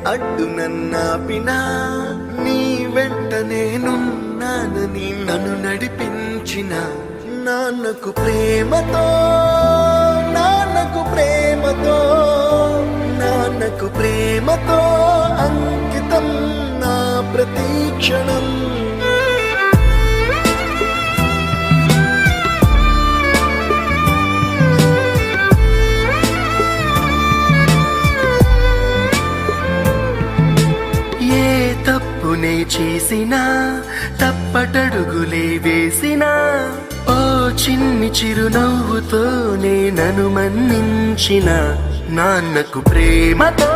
అడ్డు నన్నాపినా నీ వెంట నేనున్నానని నన్ను నడిపించిన నాన్నకు ప్రేమతో నాన్నకు ప్రేమతో నాన్నకు ప్రేమతో అంకితం నా ప్రతీక్షణం. తప్పునే చేసినా తప్పటడుగులే వేసినా ఓ చిన్ని చిరునవ్వుతో నన్ను మన్నించిన నాన్నకు ప్రేమతో